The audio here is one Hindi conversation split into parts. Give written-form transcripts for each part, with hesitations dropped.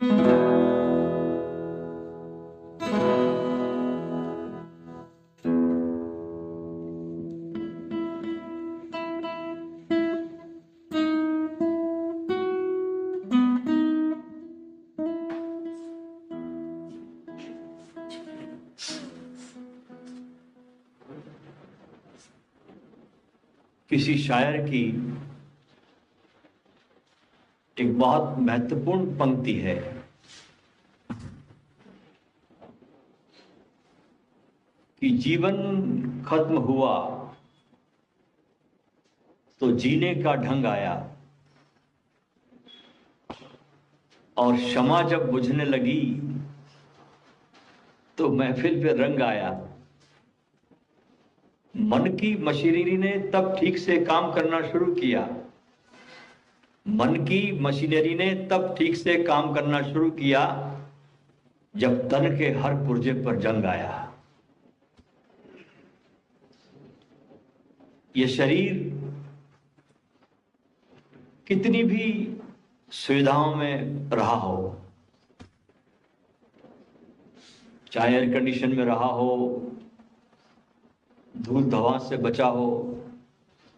किसी शायर की एक बहुत महत्वपूर्ण पंक्ति है कि जीवन खत्म हुआ तो जीने का ढंग आया, और शमा जब बुझने लगी तो महफिल पे रंग आया। मन की मशीनरी ने तब ठीक से काम करना शुरू किया, मन की मशीनरी ने तब ठीक से काम करना शुरू किया जब तन के हर पुर्जे पर जंग आया। ये शरीर कितनी भी सुविधाओं में रहा हो, चाहे एयर कंडीशन में रहा हो, धूल धुआं से बचा हो,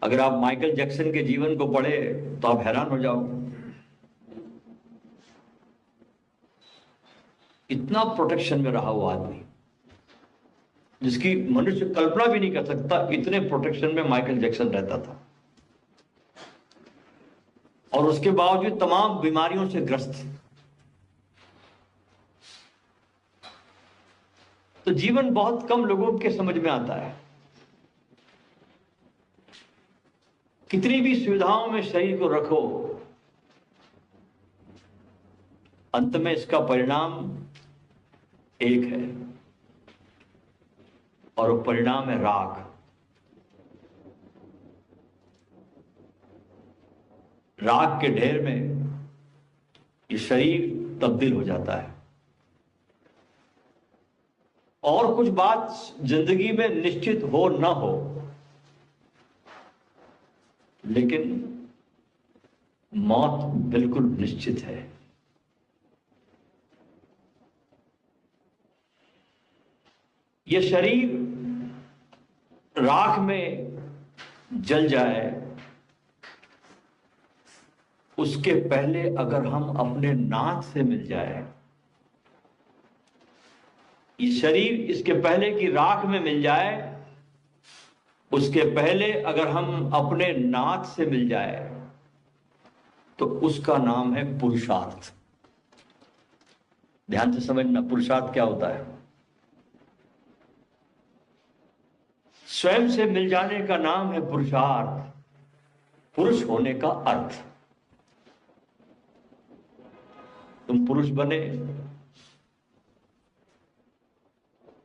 अगर आप माइकल जैक्सन के जीवन को पढ़े तो आप हैरान हो जाओ। इतना प्रोटेक्शन में रहा हुआ आदमी जिसकी मनुष्य कल्पना भी नहीं कर सकता, इतने प्रोटेक्शन में माइकल जैक्सन रहता था, और उसके बावजूद तमाम बीमारियों से ग्रस्त। तो जीवन बहुत कम लोगों के समझ में आता है। कितनी भी सुविधाओं में शरीर को रखो, अंत में इसका परिणाम एक है, और वो परिणाम है राग। राग के ढेर में ये शरीर तब्दील हो जाता है। और कुछ बात जिंदगी में निश्चित हो ना हो, लेकिन मौत बिल्कुल निश्चित है। ये शरीर राख में जल जाए उसके पहले अगर हम अपने नाथ से मिल जाए, ये शरीर इसके पहले कि राख में मिल जाए, उसके पहले अगर हम अपने नाथ से मिल जाए तो उसका नाम है पुरुषार्थ। ध्यान से समझना, पुरुषार्थ क्या होता है। स्वयं से मिल जाने का नाम है पुरुषार्थ, पुरुष होने का अर्थ। तुम पुरुष बने,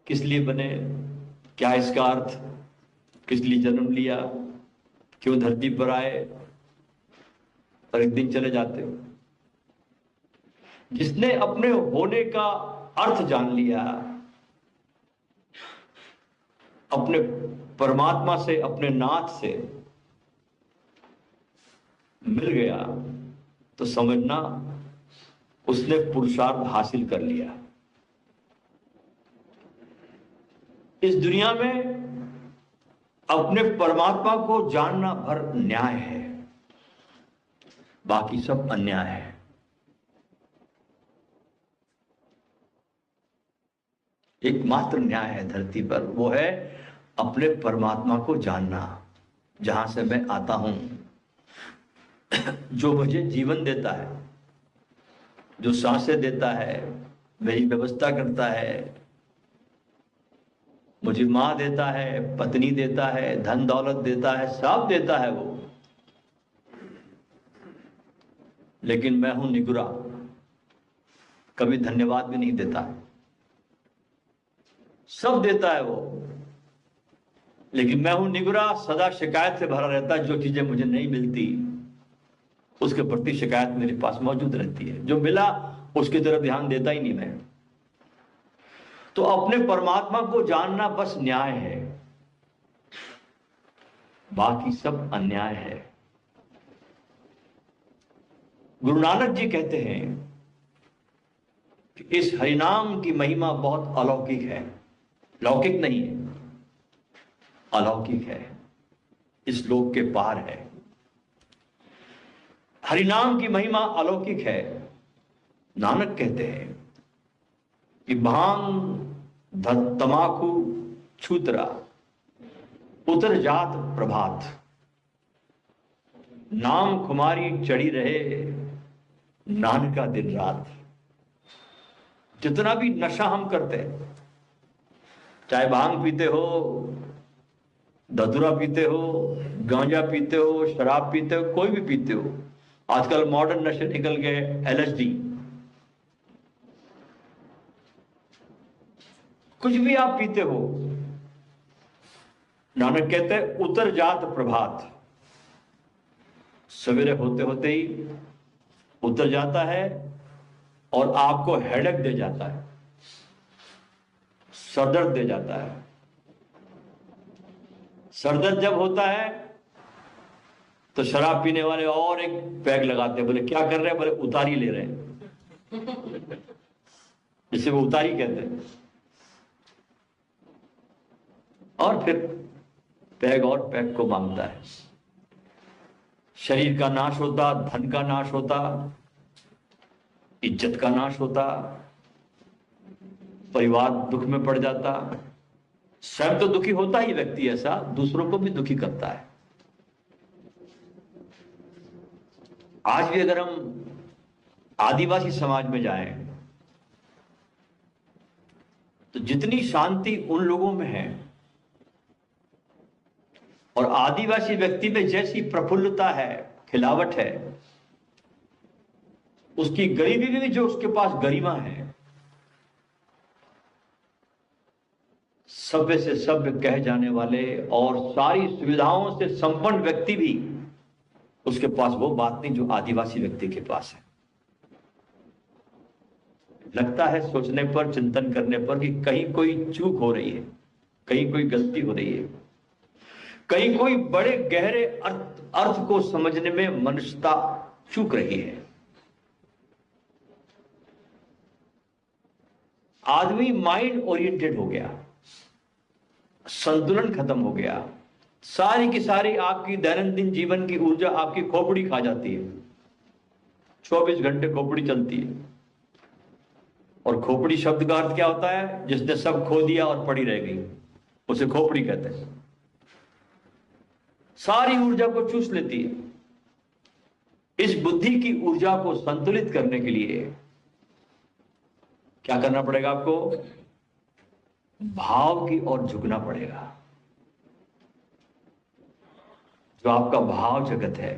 किस लिए बने, क्या इसका अर्थ, किस लिए जन्म लिया, क्यों धरती पर आए, और एक दिन चले जाते हो। जिसने अपने होने का अर्थ जान लिया, अपने परमात्मा से, अपने नाथ से मिल गया, तो समझना उसने पुरुषार्थ हासिल कर लिया। इस दुनिया में अपने परमात्मा को जानना भर न्याय है, बाकी सब अन्याय है। एकमात्र न्याय है धरती पर, वो है अपने परमात्मा को जानना, जहां से मैं आता हूं, जो मुझे जीवन देता है, जो सांसें देता है, मेरी व्यवस्था करता है, मुझे मां देता है, पत्नी देता है, धन दौलत देता है, सब देता है वो। लेकिन मैं हूं निगुरा, कभी धन्यवाद भी नहीं देता। सब देता है वो, लेकिन मैं हूं निगुरा, सदा शिकायत से भरा रहता है। जो चीजें मुझे नहीं मिलती उसके प्रति शिकायत मेरे पास मौजूद रहती है, जो मिला उसकी तरफ ध्यान देता ही नहीं मैं। तो अपने परमात्मा को जानना बस न्याय है, बाकी सब अन्याय है। गुरु नानक जी कहते हैं इस हरिनाम की महिमा बहुत अलौकिक है, लौकिक नहीं है, अलौकिक है, इस लोक के पार है। हरिनाम की महिमा अलौकिक है। नानक कहते हैं कि भांग तमाकू छूतरा उतर जात प्रभात, नाम खुमारी चढ़ी रहे नानका दिन रात। जितना भी नशा हम करते हैं, चाहे भांग पीते हो, धतूरा पीते हो, गांजा पीते हो, शराब पीते हो, कोई भी पीते हो, आजकल मॉडर्न नशे निकल गए, LSD, कुछ भी आप पीते हो, नानक कहते हैं उतर जात प्रभात, सवेरे होते होते ही उतर जाता है और आपको हेडेक दे जाता है, सरदर्द दे जाता है। सरदर्द जब होता है तो शराब पीने वाले और एक पैग लगाते हैं, बोले क्या कर रहे हैं, बोले उतारी ले रहे हैं, जिसे वो उतारी कहते हैं। और फिर पैग और पैग को मांगता है। शरीर का नाश होता, धन का नाश होता, इज्जत का नाश होता, परिवार दुख में पड़ जाता। स्वयं तो दुखी होता ही व्यक्ति, ऐसा दूसरों को भी दुखी करता है। आज भी अगर हम आदिवासी समाज में जाएं तो जितनी शांति उन लोगों में है और आदिवासी व्यक्ति में जैसी प्रफुल्लता है, खिलावट है, उसकी गरीबी में भी जो उसके पास गरिमा है, सभ्य से सभ्य कहे जाने वाले और सारी सुविधाओं से संपन्न व्यक्ति भी उसके पास वो बात नहीं जो आदिवासी व्यक्ति के पास है। लगता है सोचने पर, चिंतन करने पर कि कहीं कोई चूक हो रही है, कहीं कोई गलती हो रही है, कहीं कोई बड़े गहरे अर्थ को समझने में मनुष्यता चूक रही है। आदमी माइंड ओरिएंटेड हो गया, संतुलन खत्म हो गया, सारी की सारी आपकी दैनंदिन जीवन की ऊर्जा आपकी खोपड़ी खा जाती है। 24 घंटे खोपड़ी चलती है। और खोपड़ी शब्द का अर्थ क्या होता है? जिसने सब खो दिया और पड़ी रह गई, उसे खोपड़ी कहते हैं। सारी ऊर्जा को चूस लेती है। इस बुद्धि की ऊर्जा को संतुलित करने के लिए क्या करना पड़ेगा आपको? भाव की ओर झुकना पड़ेगा। जो आपका भाव जगत है,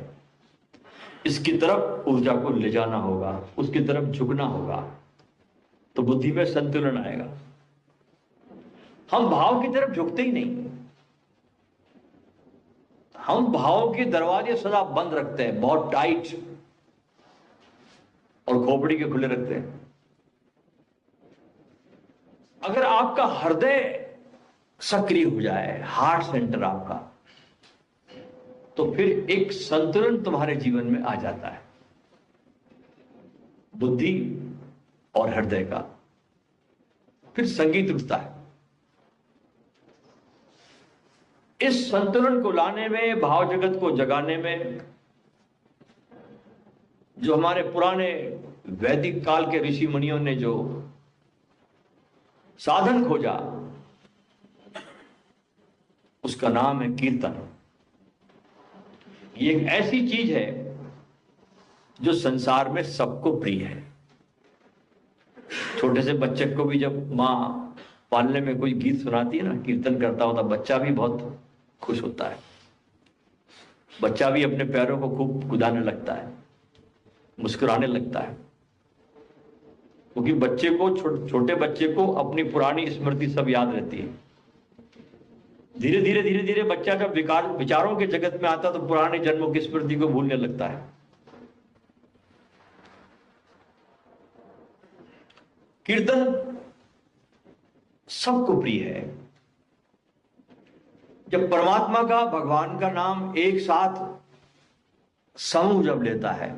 इसकी तरफ ऊर्जा को ले जाना होगा, उसकी तरफ झुकना होगा, तो बुद्धि में संतुलन आएगा। हम भाव की तरफ झुकते ही नहीं। हम भाव के दरवाजे सदा बंद रखते हैं, बहुत टाइट, और खोपड़ी के खुले रखते हैं। अगर आपका हृदय सक्रिय हो जाए, हार्ट सेंटर आपका, तो फिर एक संतुलन तुम्हारे जीवन में आ जाता है, बुद्धि और हृदय का। फिर संगीत उठता है। इस संतुलन को लाने में, भाव जगत को जगाने में, जो हमारे पुराने वैदिक काल के ऋषि मुनियों ने जो साधन खोजा, उसका नाम है कीर्तन। ये एक ऐसी चीज है जो संसार में सबको प्रिय है। छोटे से बच्चे को भी जब माँ पालने में कोई गीत सुनाती है ना, कीर्तन करता होता, बच्चा भी बहुत खुश होता है। बच्चा भी अपने पैरों को खूब कुदाने लगता है, मुस्कुराने लगता है, क्योंकि बच्चे को, छोटे बच्चे को अपनी पुरानी स्मृति सब याद रहती है। धीरे धीरे धीरे धीरे बच्चा जब विचारों के जगत में आता तो पुराने जन्मों की स्मृति को भूलने लगता है। कीर्तन सबको प्रिय है। जब परमात्मा का, भगवान का नाम एक साथ समूह जब लेता है,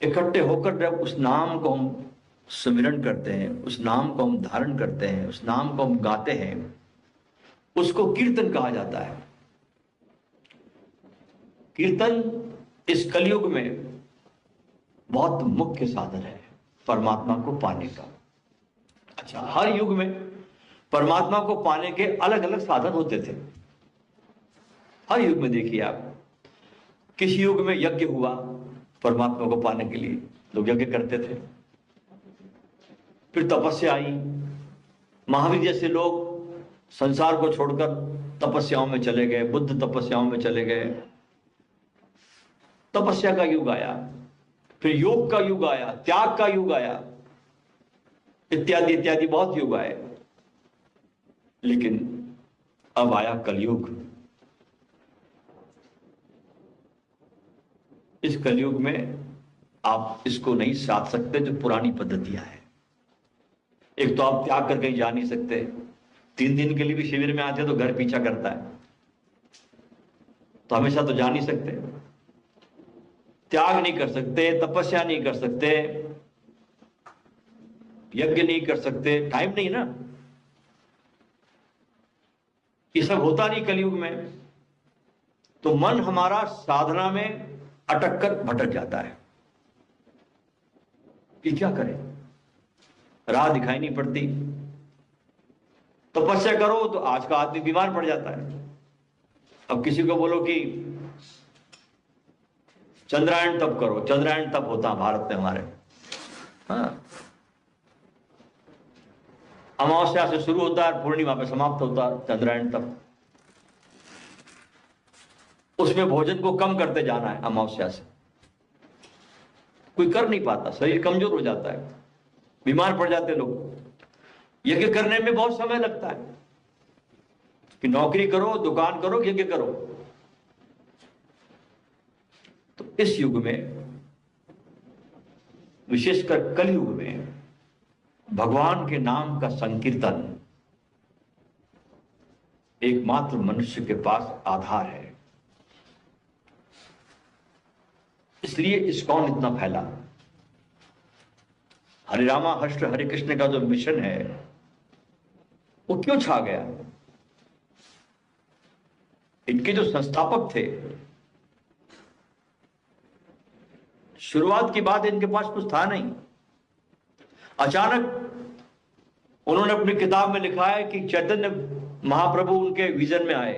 इकट्ठे होकर जब उस नाम को हम सुमिरन करते हैं, उस नाम को हम धारण करते हैं, उस नाम को हम गाते हैं, उसको कीर्तन कहा जाता है। कीर्तन इस कलयुग में बहुत मुख्य साधन है परमात्मा को पाने का। अच्छा, हर युग में परमात्मा को पाने के अलग अलग साधन होते थे। हर युग में देखिए आप, किसी युग में यज्ञ हुआ परमात्मा को पाने के लिए, लोग यज्ञ करते थे। फिर तपस्या आई, महावीर जैसे लोग संसार को छोड़कर तपस्याओं में चले गए, बुद्ध तपस्याओं में चले गए, तपस्या का युग आया। फिर योग का युग आया, त्याग का युग आया, इत्यादि इत्यादि बहुत युग आए। लेकिन अब आया कलयुग। इस कलयुग में आप इसको नहीं साध सकते जो पुरानी पद्धतियां हैं। एक तो आप त्याग कर कहीं जा नहीं सकते, 3 दिन के लिए भी शिविर में आते हैं तो घर पीछा करता है, तो हमेशा तो जा नहीं सकते। त्याग नहीं कर सकते, तपस्या नहीं कर सकते, यज्ञ नहीं कर सकते, टाइम नहीं ना, ये सब होता नहीं कलयुग में। तो मन हमारा साधना में अटक कर भटक जाता है कि क्या करें, राह दिखाई नहीं पड़ती। तपस्या करो तो आज का आदमी बीमार पड़ जाता है। अब किसी को बोलो कि चंद्रायण तप करो, चंद्रायण तप होता है भारत में हमारे, हाँ, अमावस्या से शुरू होता है, पूर्णिमा पे समाप्त होता है चंद्रायण तप। उसमें भोजन को कम करते जाना है अमावस्या से। कोई कर नहीं पाता, शरीर कमजोर हो जाता है, बीमार पड़ जाते लोग। यज्ञ करने में बहुत समय लगता है कि नौकरी करो, दुकान करो, यज्ञ करो। तो इस युग में, विशेषकर कलयुग में, भगवान के नाम का संकीर्तन एकमात्र मनुष्य के पास आधार है। इसलिए इस्कॉन इतना फैला। हरे रामा हरे कृष्ण का जो मिशन है वो क्यों छा गया? इनके जो संस्थापक थे, शुरुआत की बात इनके पास कुछ था नहीं। अचानक उन्होंने अपनी किताब में लिखा है कि चैतन्य महाप्रभु उनके विजन में आए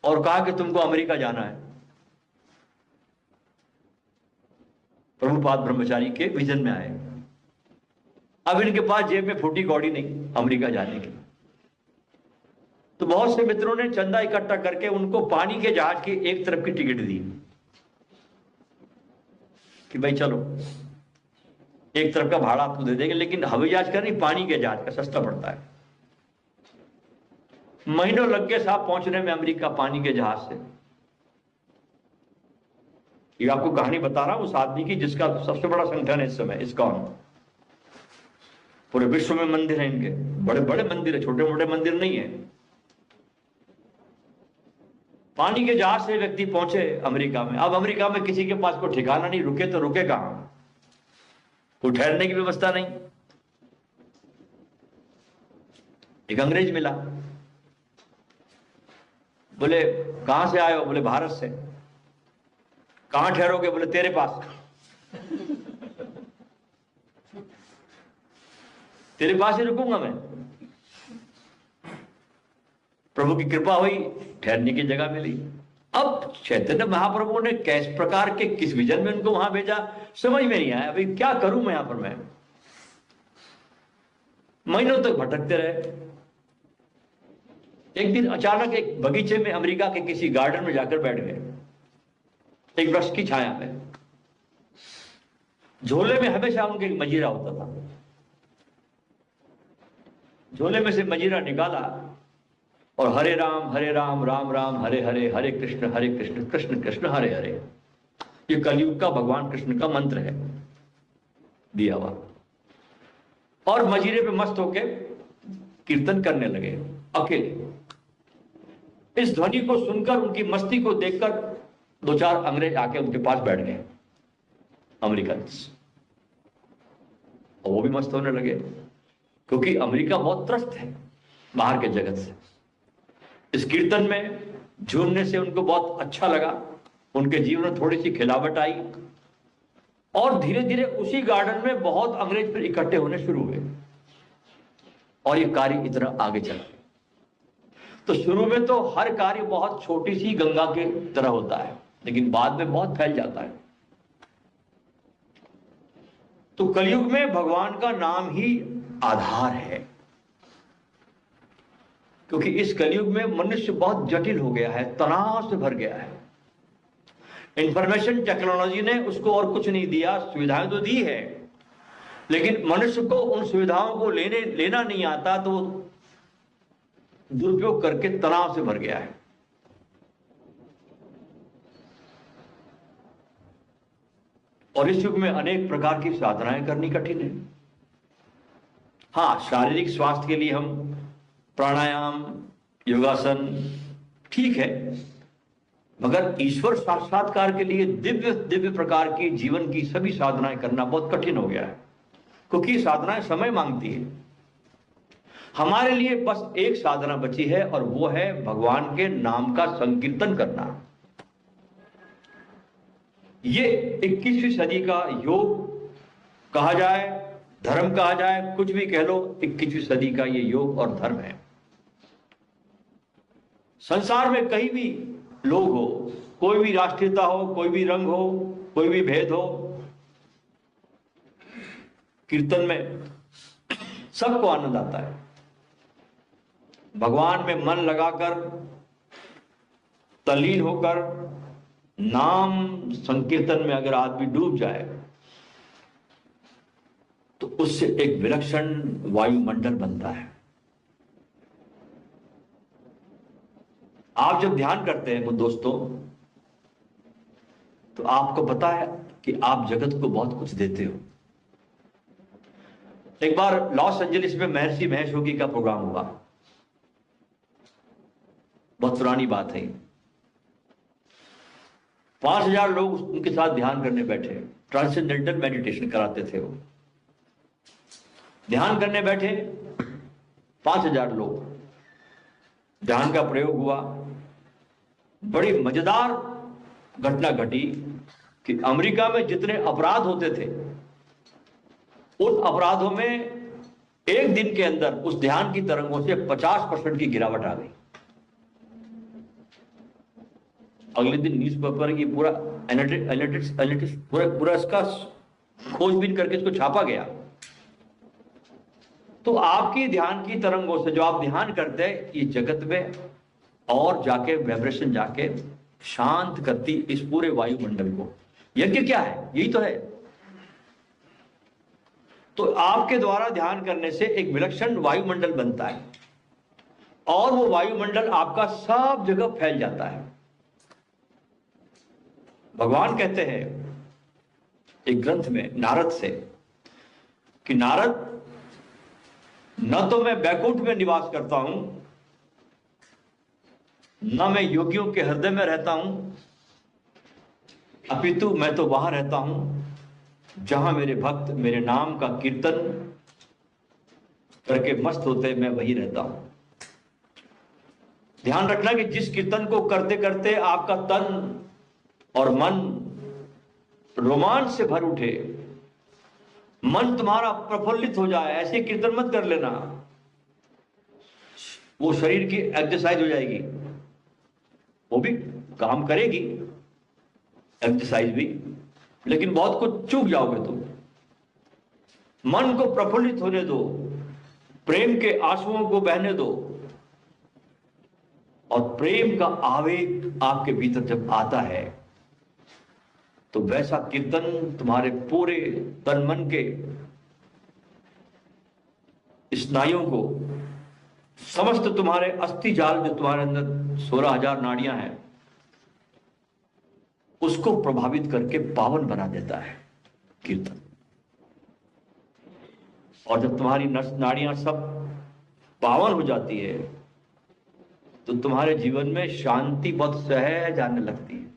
और कहा कि तुमको अमेरिका जाना है। प्रभुपाद ब्रह्मचारी के विजन में आए। अब इनके पास जेब में फूटी कौड़ी नहीं अमेरिका जाने की। तो बहुत से मित्रों ने चंदा इकट्ठा करके उनको पानी के जहाज की एक तरफ की टिकट दी कि भाई चलो, एक तरफ का भाड़ा आपको दे देंगे, लेकिन हवाई जहाज का नहीं, पानी के जहाज का सस्ता पड़ता है। महीनों लग गए साहब पहुंचने में अमेरिका पानी के जहाज से। ये आपको कहानी बता रहा हूं उस आदमी की जिसका सबसे बड़ा संगठन है इस समय इस्कॉन। पूरे विश्व में मंदिर है इनके, बड़े बड़े मंदिर है, छोटे मोटे मंदिर नहीं है। पानी के जहाज से व्यक्ति पहुंचे अमेरिका में। अब अमेरिका में किसी के पास कोई ठिकाना नहीं, रुके तो रुके कहां, कोई ठहरने की व्यवस्था नहीं। एक अंग्रेज मिला, बोले कहां से आए हो? बोले भारत से। कहां ठहरोगे? बोले तेरे पास। तेरे पास ही रुकूंगा मैं। प्रभु की कृपा हुई, ठहरने की जगह मिली। अब चैतन्य महाप्रभु ने किस प्रकार के किस विजन में उनको वहां भेजा समझ में नहीं आया। अभी क्या करूं मैं यहां पर? मैं महीनों तक भटकते रहे। एक दिन अचानक एक बगीचे में अमेरिका के किसी गार्डन में जाकर बैठ गए, एक वृक्ष की छाया में। झोले में हमेशा उनके मजीरा होता था। झोले में से मजीरा निकाला और हरे राम राम राम हरे हरे, हरे कृष्ण कृष्ण कृष्ण हरे हरे, ये कलयुग का भगवान कृष्ण का मंत्र है, दिया हुआ। और मजीरे पे मस्त होके कीर्तन करने लगे अकेले। इस ध्वनि को सुनकर, उनकी मस्ती को देखकर दो चार अंग्रेज आके उनके पास बैठ गए, अमेरिकन, और वो भी मस्त होने लगे, क्योंकि अमेरिका बहुत त्रस्त है बाहर के जगत से। इस कीर्तन में झूमने से उनको बहुत अच्छा लगा, उनके जीवन में थोड़ी सी खिलावट आई, और धीरे धीरे उसी गार्डन में बहुत अंग्रेज फिर इकट्ठे होने शुरू हुए, और ये कार्य इतना आगे चला। तो शुरू में तो हर कार्य बहुत छोटी सी गंगा की तरह होता है, लेकिन बाद में बहुत फैल जाता है। तो कलयुग में भगवान का नाम ही आधार है, क्योंकि इस कलयुग में मनुष्य बहुत जटिल हो गया है, तनाव से भर गया है। इंफॉर्मेशन टेक्नोलॉजी ने उसको और कुछ नहीं दिया, सुविधाएं तो दी है, लेकिन मनुष्य को उन सुविधाओं को लेना नहीं आता, तो दुरुपयोग करके तनाव से भर गया है। और इस युग में अनेक प्रकार की साधनाएं करनी कठिन है। हाँ, शारीरिक स्वास्थ्य के लिए हम प्राणायाम, योगासन ठीक है, मगर ईश्वर साक्षात्कार के लिए दिव्य दिव्य प्रकार की जीवन की सभी साधनाएं करना बहुत कठिन हो गया है, क्योंकि साधनाएं समय मांगती है। हमारे लिए बस एक साधना बची है, और वो है भगवान के नाम का संकीर्तन करना। ये 21वीं सदी का योग कहा जाए, धर्म कहा जाए, कुछ भी कह लो, 21वीं सदी का ये योग और धर्म है। संसार में कहीं भी लोग हो, कोई भी राष्ट्रीयता हो, कोई भी रंग हो, कोई भी भेद हो, कीर्तन में सबको आनंद आता है। भगवान में मन लगाकर, तल्लीन होकर नाम संकीर्तन में अगर आदमी डूब जाए, तो उससे एक विलक्षण वायुमंडल बनता है। आप जब ध्यान करते हैं वो दोस्तों, तो आपको पता है कि आप जगत को बहुत कुछ देते हो। एक बार लॉस एंजलिस में महर्षि महेश योगी का प्रोग्राम हुआ, बहुत पुरानी बात है। 5000 लोग उनके साथ ध्यान करने बैठे, ट्रांसेंडेंटल मेडिटेशन कराते थे वो। ध्यान करने बैठे 5000 लोग, ध्यान का प्रयोग हुआ। बड़ी मजेदार घटना घटी कि अमेरिका में जितने अपराध होते थे, उन अपराधों में एक दिन के अंदर उस ध्यान की तरंगों से 50% की गिरावट आ गई। अगले दिन न्यूज़पेपर की पूरा एनालिटिक्स पूरा इसका खोजबीन करके इसको छापा गया। तो आपकी ध्यान की तरंगों से जो आप ध्यान करते हैं, ये जगत में और जाके वाइब्रेशन जाके शांत करती इस पूरे वायुमंडल को। यज्ञ क्या है? यही तो है। तो आपके द्वारा ध्यान करने से एक विलक्षण वायुमंडल बनता है, और वो वायुमंडल आपका सब जगह फैल जाता है। भगवान कहते हैं एक ग्रंथ में नारद से कि नारद, न तो मैं बैकुंठ में निवास करता हूं, न मैं योगियों के हृदय में रहता हूं, अपितु मैं तो वहां रहता हूं जहां मेरे भक्त मेरे नाम का कीर्तन करके मस्त होते, मैं वही रहता हूं। ध्यान रखना कि जिस कीर्तन को करते करते आपका तन और मन रोमांच से भर उठे, मन तुम्हारा प्रफुल्लित हो जाए, ऐसे कीर्तन मत कर लेना। वो शरीर की एक्सरसाइज हो जाएगी, वो भी काम करेगी एक्सरसाइज भी, लेकिन बहुत कुछ चूक जाओगे तुम। मन को प्रफुल्लित होने दो, प्रेम के आंसुओं को बहने दो, और प्रेम का आवेग आपके भीतर जब आता है, तो वैसा कीर्तन तुम्हारे पूरे तन मन के स्नायुओं को, समस्त तुम्हारे अस्थि जाल जो तुम्हारे अंदर 16,000 नाड़ियां हैं, उसको प्रभावित करके पावन बना देता है कीर्तन। और जब तुम्हारी नाड़ियां सब पावन हो जाती है, तो तुम्हारे जीवन में शांति बहुत सहज आने लगती है।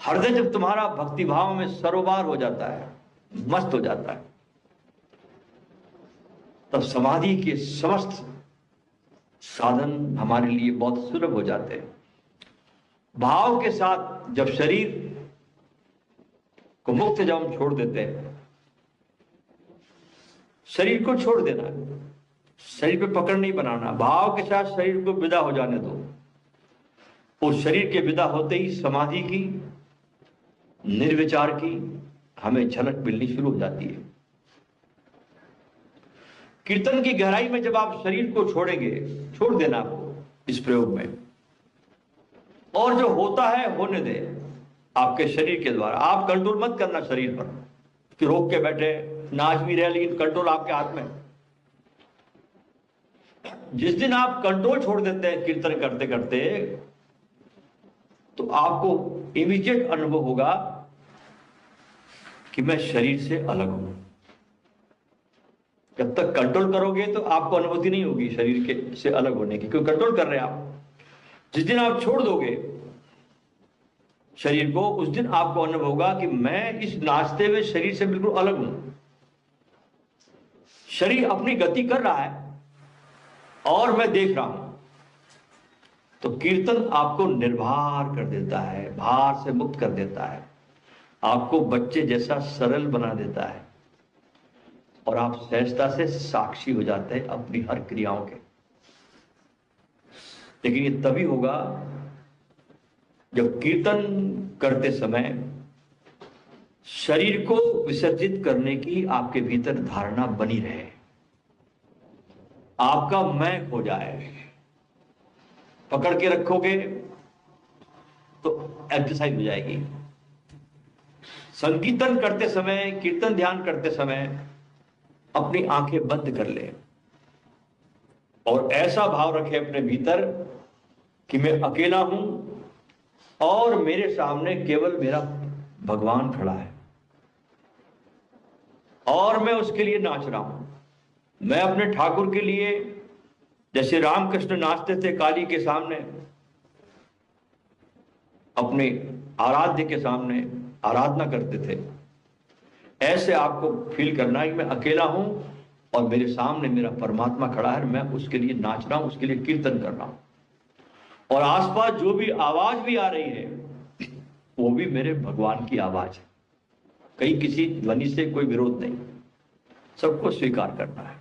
हृदय जब तुम्हारा भक्ति भाव में सरोवर हो जाता है, मस्त हो जाता है, तब समाधि के समस्त साधन हमारे लिए बहुत सुलभ हो जाते हैं। भाव के साथ जब शरीर को मुक्त जब हम छोड़ देते हैं, शरीर को छोड़ देना है, शरीर पे पकड़ नहीं बनाना, भाव के साथ शरीर को विदा हो जाने दो। उस शरीर के विदा होते ही समाधि की, निर्विचार की हमें झलक मिलनी शुरू हो जाती है। कीर्तन की गहराई में जब आप शरीर को छोड़ेंगे, छोड़ देना आपको इस प्रयोग में, और जो होता है होने दे आपके शरीर के द्वारा। आप कंट्रोल मत करना शरीर पर कि रोक के बैठे, नाच भी रहे लेकिन कंट्रोल आपके हाथ में। जिस दिन आप कंट्रोल छोड़ देते हैं कीर्तन करते करते, तो आपको इमीडिएट अनुभव होगा कि मैं शरीर से अलग हूं। जब तक कंट्रोल करोगे तो आपको अनुभूति नहीं होगी शरीर के से अलग होने की, क्योंकि कंट्रोल कर रहे हैं आप। जिस दिन आप छोड़ दोगे शरीर को, उस दिन आपको अनुभव होगा कि मैं इस नाचते हुए शरीर से बिल्कुल अलग हूं। शरीर अपनी गति कर रहा है और मैं देख रहा हूं। तो कीर्तन आपको निर्भर कर देता है, भार से मुक्त कर देता है, आपको बच्चे जैसा सरल बना देता है, और आप सहजता से साक्षी हो जाते हैं अपनी हर क्रियाओं के। लेकिन ये तभी होगा जब कीर्तन करते समय शरीर को विसर्जित करने की आपके भीतर धारणा बनी रहे, आपका मैं खो जाए। पकड़ के रखोगे तो एक्सरसाइज हो जाएगी। संकीर्तन करते समय, कीर्तन ध्यान करते समय अपनी आंखें बंद कर ले और ऐसा भाव रखे अपने भीतर कि मैं अकेला हूं और मेरे सामने केवल मेरा भगवान खड़ा है और मैं उसके लिए नाच रहा हूं। मैं अपने ठाकुर के लिए, जैसे रामकृष्ण नाचते थे काली के सामने, अपने आराध्य के सामने आराधना करते थे, ऐसे आपको फील करना है कि मैं अकेला हूं और मेरे सामने मेरा परमात्मा खड़ा है, मैं उसके लिए नाच रहा हूं, उसके लिए कीर्तन कर रहा हूं, और आसपास जो भी आवाज भी आ रही है वो भी मेरे भगवान की आवाज है। कहीं किसी ध्वनि से कोई विरोध नहीं, सबको स्वीकार करना है।